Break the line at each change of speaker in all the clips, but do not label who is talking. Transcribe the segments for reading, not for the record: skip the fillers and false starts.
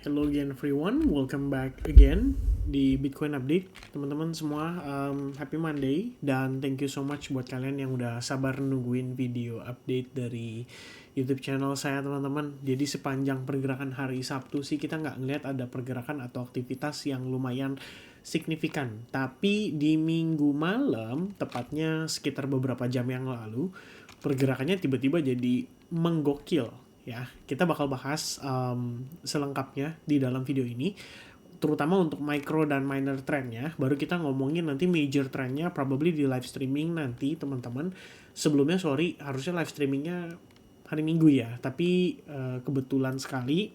Hello again everyone, welcome back again di Bitcoin Update. Teman-teman semua, happy Monday dan thank you so much buat kalian yang udah sabar nungguin video update dari YouTube channel saya teman-teman. Jadi sepanjang pergerakan hari Sabtu sih kita nggak ngeliat ada pergerakan atau aktivitas yang lumayan signifikan. Tapi di minggu malam, tepatnya sekitar beberapa jam yang lalu, pergerakannya tiba-tiba jadi menggokil. Ya, kita bakal bahas selengkapnya di dalam video ini, terutama untuk micro dan minor trendnya. Baru kita ngomongin nanti major trendnya probably di live streaming nanti teman-teman. Sebelumnya sorry, harusnya live streamingnya hari Minggu ya, tapi kebetulan sekali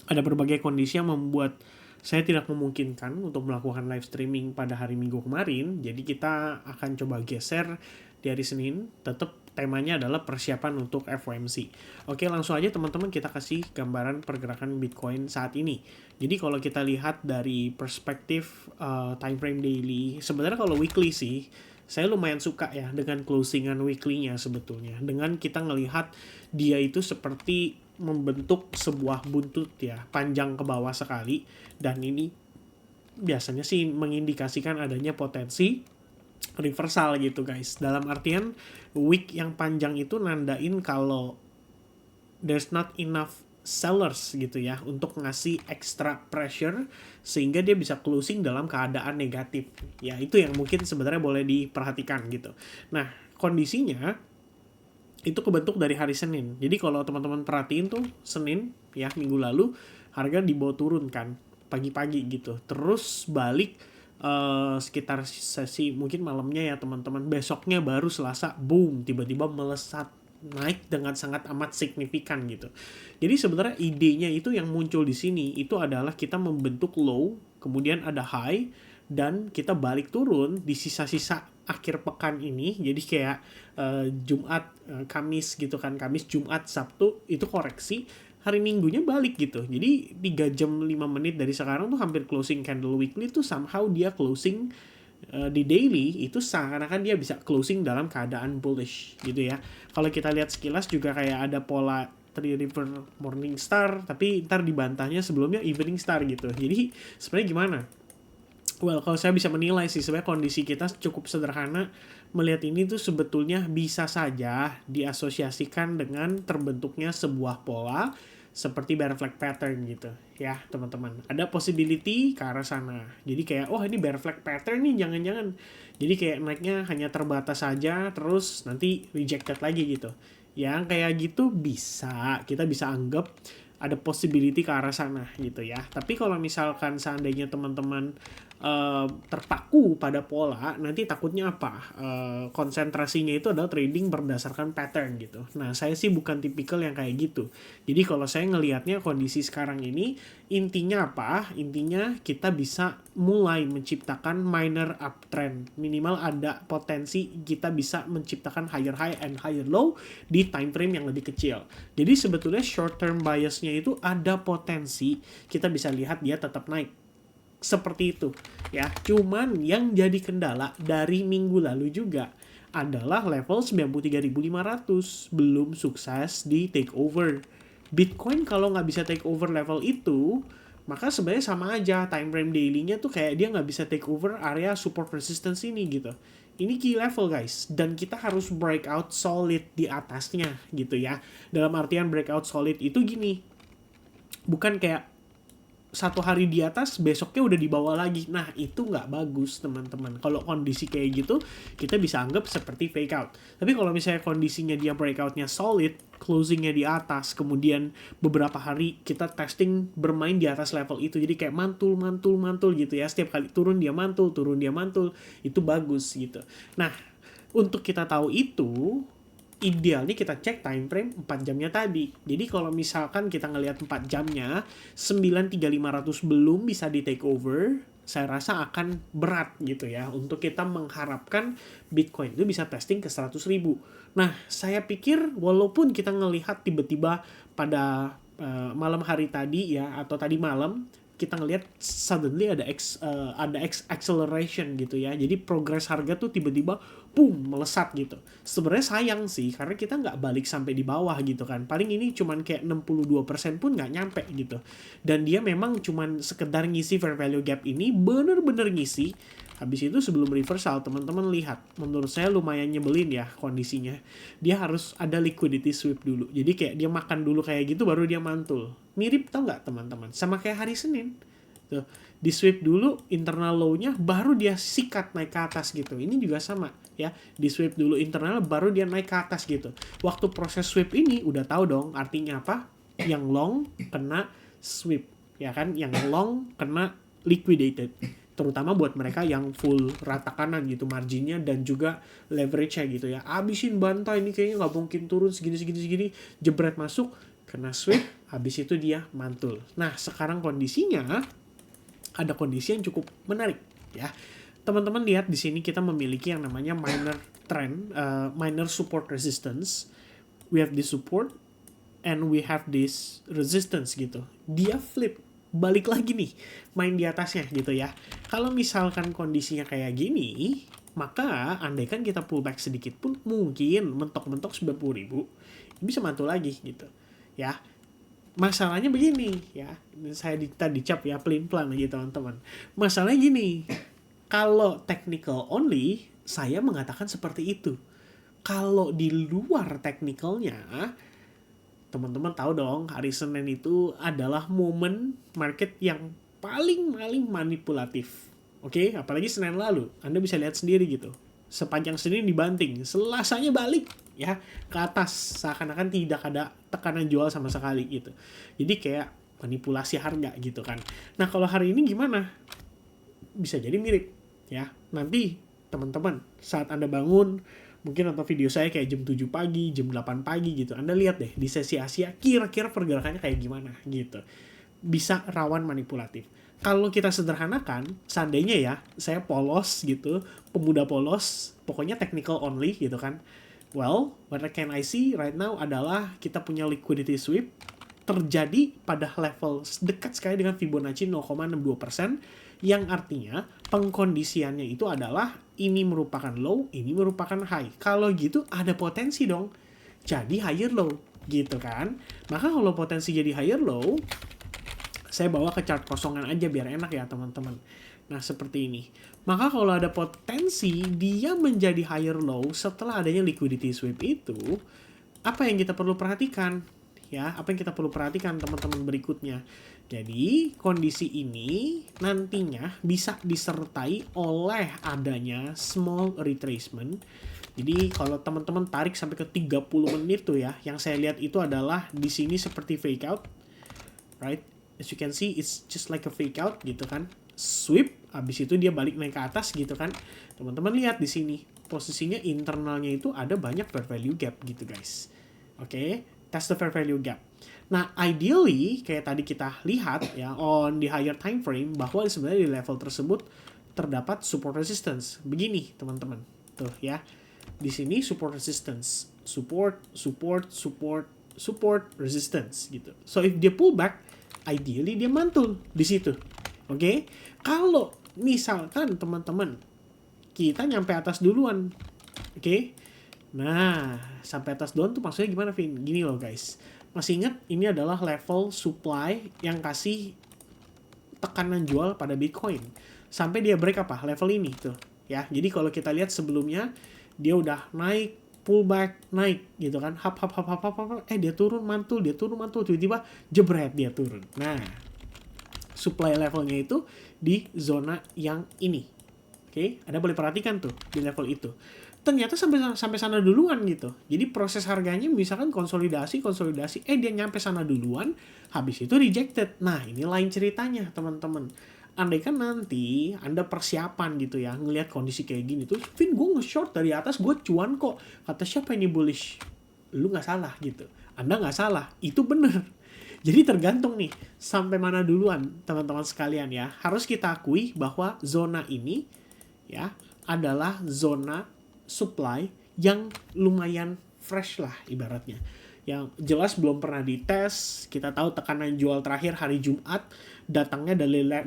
ada berbagai kondisi yang membuat saya tidak memungkinkan untuk melakukan live streaming pada hari Minggu kemarin. Jadi kita akan coba geser di hari Senin. Tetap temanya adalah persiapan untuk FOMC. Oke, langsung aja teman-teman kita kasih gambaran pergerakan Bitcoin saat ini. Jadi kalau kita lihat dari perspektif time frame daily, sebenarnya kalau weekly sih, saya lumayan suka ya dengan closingan weekly-nya sebetulnya. Dengan kita ngelihat dia itu seperti membentuk sebuah buntut ya, panjang ke bawah sekali. Dan ini biasanya sih mengindikasikan adanya potensi reversal gitu guys. Dalam artian week yang panjang itu nandain kalau there's not enough sellers gitu ya untuk ngasih extra pressure sehingga dia bisa closing dalam keadaan negatif. Ya itu yang mungkin sebenarnya boleh diperhatikan gitu. Nah kondisinya itu kebentuk dari hari Senin. Jadi kalau teman-teman perhatiin tuh Senin ya minggu lalu harga dibawa turun kan pagi-pagi gitu. Terus balik sekitar sesi mungkin malamnya ya teman-teman. Besoknya baru Selasa boom tiba-tiba melesat naik dengan sangat amat signifikan gitu. Jadi sebenarnya idenya itu yang muncul di sini itu adalah kita membentuk low, kemudian ada high dan kita balik turun di sisa-sisa akhir pekan ini. Jadi kayak Jumat, Kamis gitu kan. Kamis, Jumat, Sabtu itu koreksi. Hari Minggunya balik gitu. Jadi 3 jam 5 menit dari sekarang tuh hampir closing candle weekly tuh somehow dia closing di daily itu seakan-akan dia bisa closing dalam keadaan bullish gitu ya. Kalau kita lihat sekilas juga kayak ada pola Three River Morning Star, tapi ntar dibantahnya sebelumnya Evening Star gitu. Jadi sebenarnya gimana? Well, kalau saya bisa menilai sih sebenarnya kondisi kita cukup sederhana. Melihat ini tuh sebetulnya bisa saja diasosiasikan dengan terbentuknya sebuah pola seperti bear flag pattern gitu ya teman-teman. Ada possibility ke arah sana. Jadi kayak oh ini bear flag pattern nih jangan-jangan. Jadi kayak naiknya hanya terbatas saja terus nanti rejected lagi gitu. Yang kayak gitu bisa kita bisa anggap ada possibility ke arah sana gitu ya. Tapi kalau misalkan seandainya teman-teman terpaku pada pola, nanti takutnya apa? Konsentrasinya itu adalah trading berdasarkan pattern gitu. Nah, saya sih bukan tipikal yang kayak gitu. Jadi kalau saya ngelihatnya kondisi sekarang ini, intinya apa? Intinya kita bisa mulai menciptakan minor uptrend. Minimal ada potensi kita bisa menciptakan higher high and higher low di time frame yang lebih kecil. Jadi sebetulnya short term biasnya itu ada potensi kita bisa lihat dia tetap naik. Seperti itu ya. Cuman yang jadi kendala dari minggu lalu juga adalah level 93.500 belum sukses di take over. Bitcoin kalau nggak bisa take over level itu, maka sebenarnya sama aja time frame daily-nya tuh kayak dia nggak bisa take over area support resistance ini gitu. Ini key level guys, dan kita harus breakout solid di atasnya gitu ya. Dalam artian breakout solid itu gini, bukan kayak satu hari di atas besoknya udah dibawa lagi. Nah itu nggak bagus teman-teman. Kalau kondisi kayak gitu kita bisa anggap seperti fake out. Tapi kalau misalnya kondisinya dia breakoutnya solid, closingnya di atas, kemudian beberapa hari kita testing bermain di atas level itu, jadi kayak mantul gitu ya. Setiap kali turun dia mantul, itu bagus gitu. Nah untuk kita tahu itu idealnya kita cek time frame 4 jamnya tadi. Jadi kalau misalkan kita ngelihat 4 jamnya 93.500 belum bisa di take over, saya rasa akan berat gitu ya untuk kita mengharapkan Bitcoin itu bisa testing ke 100.000. Nah, saya pikir walaupun kita ngelihat tiba-tiba pada malam hari tadi ya atau tadi malam kita ngelihat suddenly ada acceleration gitu ya. Jadi progres harga tuh tiba-tiba boom melesat gitu. Sebenarnya sayang sih karena kita nggak balik sampai di bawah gitu kan. Paling ini cuman kayak 62% pun nggak nyampe gitu. Dan dia memang cuman sekedar ngisi fair value gap ini, bener-bener ngisi. Habis itu sebelum reversal, teman-teman lihat, menurut saya lumayan nyebelin ya kondisinya. Dia harus ada liquidity sweep dulu. Jadi kayak dia makan dulu kayak gitu baru dia mantul. Mirip tau nggak teman-teman? Sama kayak hari Senin. Tuh, di sweep dulu internal low-nya baru dia sikat naik ke atas gitu. Ini juga sama ya. Di sweep dulu internal baru dia naik ke atas gitu. Waktu proses sweep ini udah tahu dong artinya apa? Yang long kena sweep, ya kan? Yang long kena liquidated. Terutama buat mereka yang full rata kanan gitu marginnya dan juga leverage-nya gitu ya. Abisin bantai ini kayaknya nggak mungkin turun segini, jebret masuk, kena sweep, habis itu dia mantul. Nah sekarang kondisinya ada kondisi yang cukup menarik ya. Teman-teman lihat di sini kita memiliki yang namanya minor trend, minor support resistance. We have this support and we have this resistance gitu. Dia flip, balik lagi nih main di atasnya gitu ya. Kalau misalkan kondisinya kayak gini, maka andaikan kita pullback sedikit pun mungkin mentok-mentok 90.000 bisa mantul lagi gitu ya. Masalahnya begini ya, saya tadi cap ya pelin-pelan lagi teman-teman. Masalahnya gini, kalau technical only saya mengatakan seperti itu. Kalau di luar technicalnya, teman-teman tahu dong hari Senin itu adalah momen market yang paling manipulatif. Oke, apalagi Senin lalu. Anda bisa lihat sendiri gitu. Sepanjang Senin dibanting, Selasanya balik ya ke atas. Seakan-akan tidak ada tekanan jual sama sekali gitu. Jadi kayak manipulasi harga gitu kan. Nah, kalau hari ini gimana? Bisa jadi mirip ya. Nanti teman-teman saat Anda bangun mungkin nonton video saya kayak jam 7 pagi, jam 8 pagi gitu. Anda lihat deh di sesi Asia kira-kira pergerakannya kayak gimana gitu. Bisa rawan manipulatif. Kalau kita sederhanakan, seandainya ya, saya polos gitu, pemuda polos, pokoknya technical only gitu kan. Well, what can I see right now adalah kita punya liquidity sweep terjadi pada level dekat sekali dengan Fibonacci 0,62%, yang artinya pengkondisiannya itu adalah ini merupakan low, ini merupakan high. Kalau gitu ada potensi dong jadi higher low gitu kan. Maka kalau potensi jadi higher low, saya bawa ke chart kosongan aja biar enak ya teman-teman. Nah seperti ini. Maka kalau ada potensi dia menjadi higher low setelah adanya liquidity sweep itu, apa yang kita perlu perhatikan? Ya, apa yang kita perlu perhatikan teman-teman berikutnya. Jadi, kondisi ini nantinya bisa disertai oleh adanya small retracement. Jadi, kalau teman-teman tarik sampai ke 30 menit tuh ya, yang saya lihat itu adalah di sini seperti fake out. Right? As you can see, it's just like a fake out gitu kan. Sweep, habis itu dia balik naik ke atas gitu kan. Teman-teman lihat di sini, posisinya internalnya itu ada banyak fair value gap gitu guys. Oke, that's the fair value gap. Nah, ideally kayak tadi kita lihat ya on the higher time frame bahwa sebenarnya di level tersebut terdapat support resistance. Begini, teman-teman. Tuh ya. Di sini support resistance, support resistance gitu. So if dia pull back, ideally dia mantul di situ. Oke? Kalau misalkan teman-teman kita nyampe atas duluan. Oke? Nah, sampai atas duluan tuh maksudnya gimana, Vin? Gini loh, guys. Masih ingat ini adalah level supply yang kasih tekanan jual pada Bitcoin. Sampai dia break apa? Level ini tuh, ya. Jadi kalau kita lihat sebelumnya dia udah naik, pullback, naik gitu kan. Hap, dia turun mantul, tiba-tiba jebret dia turun. Nah, supply levelnya itu di zona yang ini. Oke, Anda boleh perhatikan tuh di level itu. Ternyata sampai sana duluan gitu. Jadi proses harganya misalkan konsolidasi, dia nyampe sana duluan, habis itu rejected. Nah, ini lain ceritanya, teman-teman. Andaikan nanti Anda persiapan gitu ya, ngelihat kondisi kayak gini tuh, Vin, gue nge-short dari atas, gue cuan kok. Kata siapa ini bullish? Lu nggak salah gitu. Anda nggak salah, itu bener. Jadi tergantung nih, sampai mana duluan, teman-teman sekalian ya. Harus kita akui bahwa zona ini ya adalah zona supply yang lumayan fresh lah ibaratnya. yang jelas belum pernah dites. Kita tahu tekanan jual terakhir hari Jumat datangnya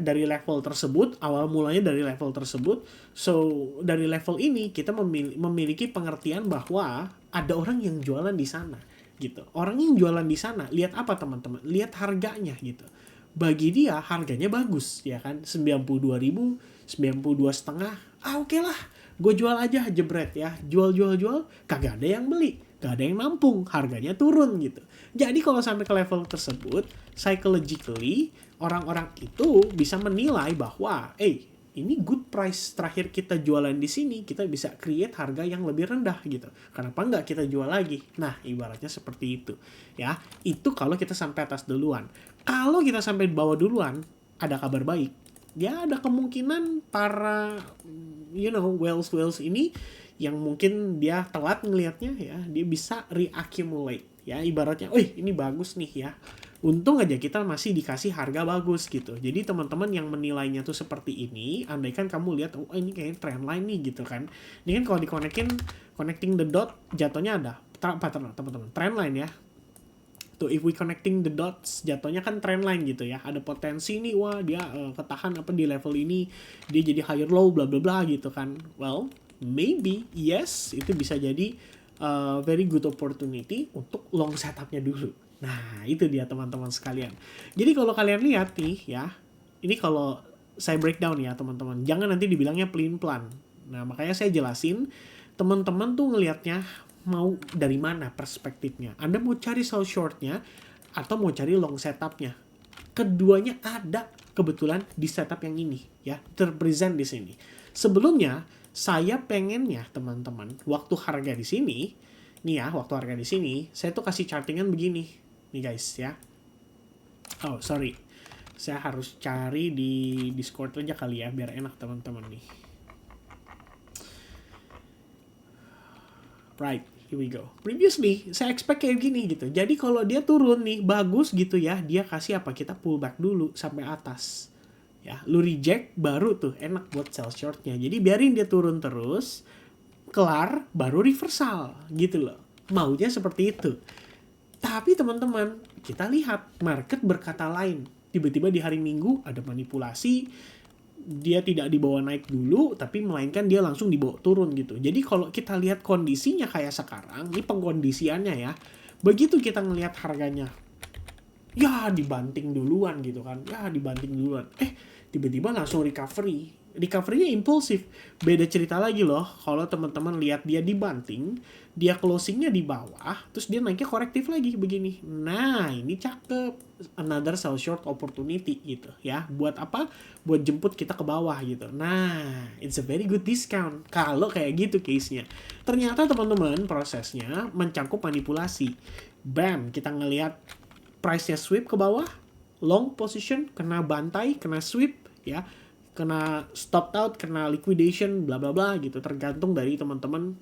dari level tersebut, awal mulanya dari level tersebut. So dari level ini kita memiliki pengertian bahwa ada orang yang jualan di sana gitu. Orang yang jualan di sana lihat apa teman-teman? Lihat harganya gitu. Bagi dia harganya bagus ya kan, 92.000, 92,5. Oke lah, gue jual aja jebret ya. Jual, kagak ada yang beli, gak ada yang nampung, harganya turun gitu. Jadi kalau sampai ke level tersebut, psychologically orang-orang itu bisa menilai bahwa ini good price terakhir kita jualan di sini, kita bisa create harga yang lebih rendah gitu. Kenapa nggak kita jual lagi? Nah, ibaratnya seperti itu. Ya, itu kalau kita sampai atas duluan. Kalau kita sampai bawah duluan, ada kabar baik. Ya, ada kemungkinan para whales ini yang mungkin dia telat ngelihatnya ya, dia bisa reaccumulate. Ya, ibaratnya, ini bagus nih ya. Untung aja kita masih dikasih harga bagus gitu. Jadi teman-teman yang menilainya tuh seperti ini, andaikan kamu lihat, ini kayaknya trend line nih gitu kan. Ini kan kalau connecting the dot, jatuhnya ada teman-teman, trend line ya. Tuh, if we connecting the dots, jatuhnya kan trend line gitu ya. Ada potensi nih, wah dia ketahan di level ini, dia jadi higher low, bla bla bla gitu kan. Well, maybe, yes, itu bisa jadi very good opportunity untuk long setupnya dulu. Nah, itu dia teman-teman sekalian. Jadi kalau kalian lihat nih ya, ini kalau saya breakdown ya teman-teman, jangan nanti dibilangnya pelin-pelan. Nah, makanya saya jelasin, teman-teman tuh ngelihatnya mau dari mana perspektifnya. Anda mau cari sell shortnya atau mau cari long setupnya. Keduanya ada kebetulan di setup yang ini ya, terpresent di sini. Sebelumnya, saya pengennya teman-teman, waktu harga di sini, nih ya, waktu harga di sini, saya tuh kasih chartingan begini. Nih guys ya. Oh sorry, saya harus cari di Discord aja kali ya biar enak teman-teman nih. Right, here we go. Previously saya expect kayak gini gitu. Jadi kalau dia turun nih bagus gitu ya, dia kasih apa, kita pullback dulu sampai atas. Ya, lu reject baru tuh enak buat sell shortnya. Jadi biarin dia turun terus, kelar baru reversal gitu loh. Maunya seperti itu. Tapi teman-teman, kita lihat market berkata lain. Tiba-tiba di hari Minggu ada manipulasi, dia tidak dibawa naik dulu, tapi melainkan dia langsung dibawa turun gitu. Jadi kalau kita lihat kondisinya kayak sekarang, ini pengkondisiannya ya, begitu kita ngelihat harganya, ya dibanting duluan gitu kan, tiba-tiba langsung recovery. Recovery-nya impulsif. Beda cerita lagi loh, kalau teman-teman lihat dia dibanting, dia closing-nya di bawah, terus dia naiknya korektif lagi begini. Nah, ini cakep. Another sell short opportunity gitu ya. Buat apa? Buat jemput kita ke bawah gitu. Nah, it's a very good discount kalau kayak gitu case-nya. Ternyata teman-teman prosesnya mencakup manipulasi. Bam, kita ngelihat price-nya sweep ke bawah, long position, kena bantai, kena sweep ya, kena stop out, kena liquidation, bla bla bla gitu, tergantung dari teman-teman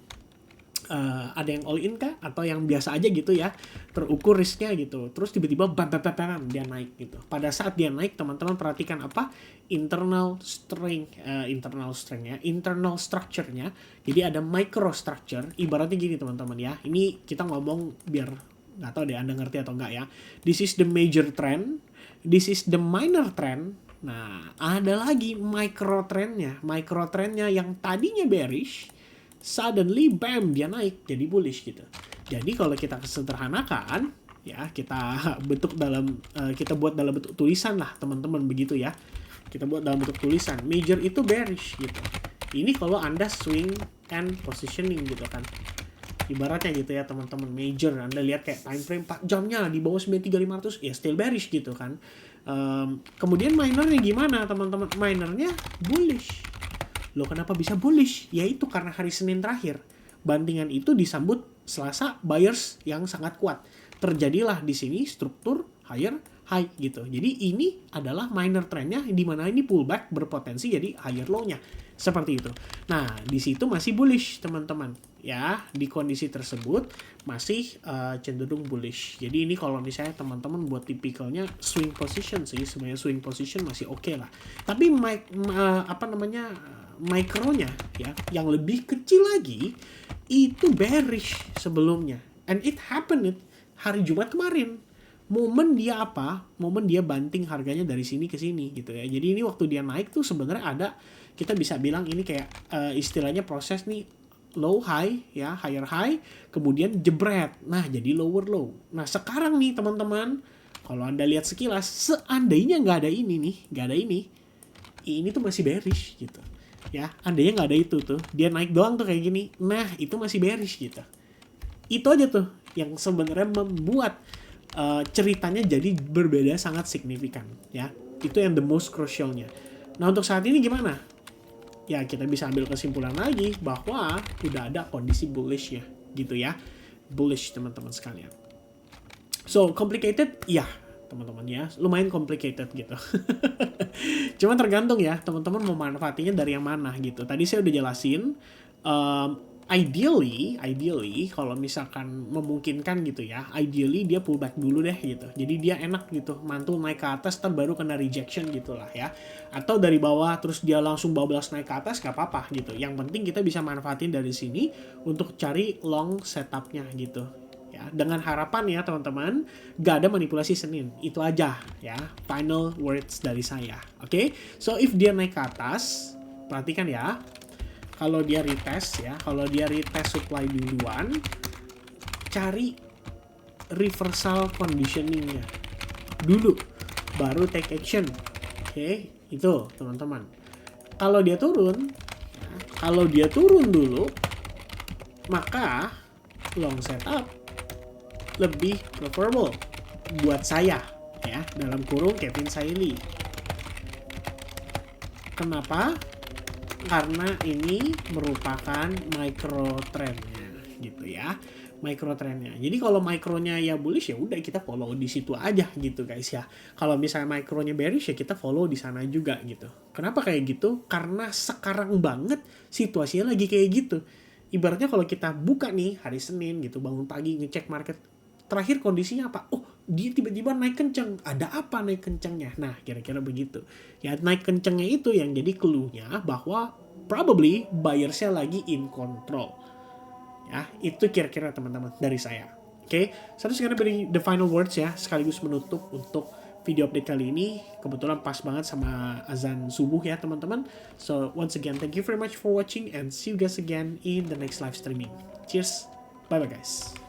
ada yang all in kah atau yang biasa aja gitu ya, terukur risknya gitu. Terus tiba-tiba bam dia naik gitu. Pada saat dia naik, teman-teman perhatikan apa, internal structure-nya. Jadi ada micro structure, ibaratnya gini teman-teman ya. Ini kita ngomong biar nggak tahu deh Anda ngerti atau enggak ya. This is the major trend, this is the minor trend. Nah, ada lagi micro trendnya yang tadinya bearish, suddenly bam dia naik jadi bullish gitu. Jadi kalau kita sederhanakan ya, kita buat dalam bentuk tulisan lah teman-teman begitu ya. Kita buat dalam bentuk tulisan. Major itu bearish gitu. Ini kalau Anda swing and positioning gitu kan. Ibaratnya gitu ya teman-teman, major Anda lihat kayak time frame 4 jamnya di bawah 93.500 ya still bearish gitu kan. Kemudian minornya gimana teman-teman? Minornya bullish. Loh kenapa bisa bullish? Yaitu karena hari Senin terakhir bantingan itu disambut Selasa buyers yang sangat kuat. Terjadilah di sini struktur higher high gitu. Jadi ini adalah minor trendnya, di mana ini pullback berpotensi jadi higher low-nya. Seperti itu. Nah, di situ masih bullish teman-teman. Ya, di kondisi tersebut masih cenderung bullish. Jadi ini kalau misalnya teman-teman buat tipikalnya swing position sih, sebenarnya swing position masih oke lah. Tapi mikronya ya, yang lebih kecil lagi itu bearish sebelumnya. And it happened hari Jumat kemarin. Momen dia apa? Momen dia banting harganya dari sini ke sini gitu ya. Jadi ini waktu dia naik tuh sebenarnya ada, kita bisa bilang ini kayak istilahnya proses nih, low high ya, higher high, kemudian jebret. Nah, jadi lower low. Nah, sekarang nih teman-teman, kalau Anda lihat sekilas, seandainya nggak ada ini nih, nggak ada ini tuh masih bearish gitu. Ya, andainya nggak ada itu tuh, dia naik doang tuh kayak gini. Nah, itu masih bearish gitu. Itu aja tuh yang sebenarnya membuat ceritanya jadi berbeda sangat signifikan ya. Itu yang the most crucialnya. Nah, untuk saat ini gimana? Ya, kita bisa ambil kesimpulan lagi bahwa udah ada kondisi bullish ya gitu ya. Bullish teman-teman sekalian. So, complicated? Ya, teman-teman ya. Lumayan complicated gitu. Cuma tergantung ya, teman-teman mau manfaatinya dari yang mana gitu. Tadi saya udah jelasin, ideally kalau misalkan memungkinkan gitu ya, ideally dia pullback dulu deh gitu. Jadi dia enak gitu, mantul naik ke atas ntar baru kena rejection gitulah ya. Atau dari bawah terus dia langsung bablas naik ke atas gak apa-apa gitu. Yang penting kita bisa manfaatin dari sini untuk cari long setupnya gitu. Ya, dengan harapan ya teman-teman, gak ada manipulasi Senin. Itu aja ya, final words dari saya. Oke, so if dia naik ke atas, perhatikan ya, kalau dia retest ya, kalau dia retest supply duluan, cari reversal conditioningnya dulu, baru take action. Oke, itu teman-teman. Kalau dia turun, ya, kalau dia turun dulu, maka long setup lebih preferable buat saya ya, dalam kurung Kevin Saili. Kenapa? Karena ini merupakan micro trendnya gitu ya, micro trendnya. Jadi kalau mikronya ya bullish ya udah kita follow di situ aja gitu guys ya. Kalau misalnya mikronya bearish ya kita follow di sana juga gitu. Kenapa kayak gitu? Karena sekarang banget situasinya lagi kayak gitu. Ibaratnya kalau kita buka nih hari Senin gitu, bangun pagi ngecek market, terakhir kondisinya apa? Oh, dia tiba-tiba naik kenceng. Ada apa naik kencengnya? Nah, kira-kira begitu. Ya, naik kencengnya itu yang jadi clue-nya bahwa probably buyersnya lagi in control. Ya, itu kira-kira teman-teman dari saya. Oke, saya sekarang beri the final words ya, sekaligus menutup untuk video update kali ini. Kebetulan pas banget sama azan subuh ya teman-teman. So, once again, thank you very much for watching and see you guys again in the next live streaming. Cheers. Bye-bye guys.